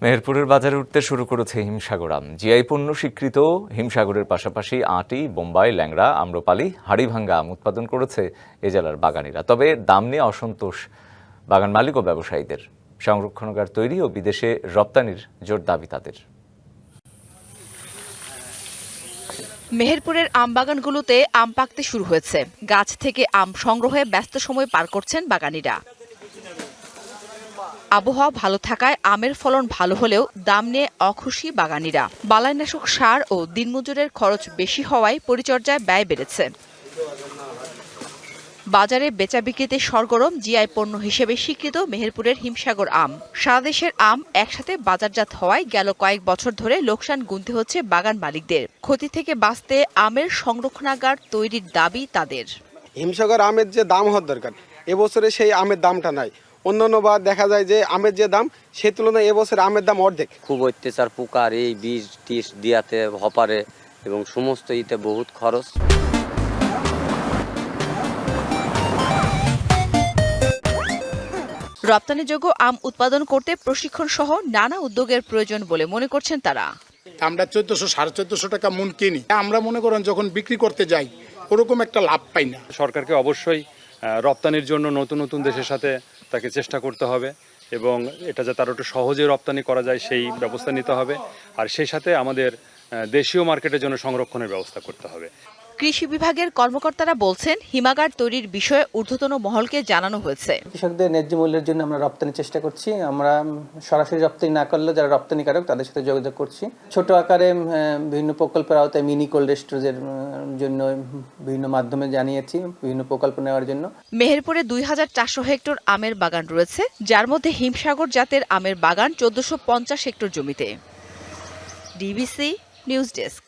মেহেরপুরের বাজারে উঠতে শুরু করেছে হিমসাগর আম। জিআই পণ্য স্বীকৃত হিমসাগরের পাশাপাশি আঁটি, বোম্বাই, ল্যাংড়া, আম্রপালি, হাড়িভাঙ্গা আম উৎপাদন করেছে এ জেলার বাগানিরা। তবে দাম নিয়ে অসন্তোষ বাগান মালিক ও ব্যবসায়ীদের। সংরক্ষণাগার তৈরি ও বিদেশে রপ্তানির জোর দাবি তাদের। মেহেরপুরের আম বাগানগুলোতে আম পাকতে শুরু হয়েছে। গাছ থেকে আম সংগ্রহে ব্যস্ত সময় পার করছেন বাগানিরা। আবহাওয়া ভালো থাকায় আমের ফলন ভালো হলেও দাম নিয়ে অখুশি বাগানিরা। বালাইনাশক সার ও দিনমজুরের খরচ বেশি হওয়ায় পরিচর্যায় ব্যয় বেড়েছে। বাজারে বেচা বিক্রিতে সরগরম জিআই পণ্য হিসেবে স্বীকৃত মেহেরপুরের হিমসাগর আম। সারা দেশের আম একসাথে বাজারজাত হওয়ায় গেল কয়েক বছর ধরে লোকসান গুনতে হচ্ছে বাগান মালিকদের। ক্ষতি থেকে বাঁচতে আমের সংরক্ষণাগার তৈরির দাবি তাদের। হিমসাগর আমের যে দাম হওয়ার দরকার, এবছরে সেই আমের দামটা নাই। অন্যান্য বার দেখা যায় যে আমের যে দাম, সেই তুলনায় এবছর আমের দাম অর্ধেক। খুব অত্যাচার, পোকার এই বীজ টিস দিয়াতে হপারে এবং সমস্ত ইতে বহুত খরচ। রপ্তানিযোগ্য আম উৎপাদন করতে প্রশিক্ষণ সহ নানা উদ্যোগের প্রয়োজন বলে মনে করছেন তারা। আমরা 1400-1450 টাকা মন কিনি। আমরা মনে করেন যখন বিক্রি করতে যাই ওরকম একটা লাভ পাই না। সরকারকে অবশ্যই রপ্তানির জন্য নতুন নতুন দেশের সাথে তাকে চেষ্টা করতে হবে এবং এটা যাতে আরও একটু সহজে রপ্তানি করা যায় সেই ব্যবস্থা নিতে হবে। আর সেই সাথে আমাদের দেশীয় মার্কেটের জন্য সংরক্ষণের ব্যবস্থা করতে হবে। কৃষি বিভাগের কর্মকর্তারা বলছেন, হিমাগার তৈরির বিষয়ে ঊর্ধ্বতন মহলকে জানানো হয়েছে। কৃষকদের ন্যায্য মূল্যের জন্য আমরা রপ্তানির চেষ্টা করছি। আমরা সরাসরি রপ্তানি না করলেও যারা রপ্তানিকারক তাদের সাথে যোগাযোগ করছি। ছোট আকারে বিভিন্ন প্রকল্পের আওতায় মিনি কোল্ড স্টোরেজের জন্য বিভিন্ন মাধ্যমে জানিয়েছি, বিভিন্ন প্রকল্প নেওয়ার জন্য। মেহেরপুরে 2400 হেক্টর আমের বাগান রয়েছে, যার মধ্যে হিমসাগর জাতের আমের বাগান 1450 হেক্টর জমিতে। DBC news desk.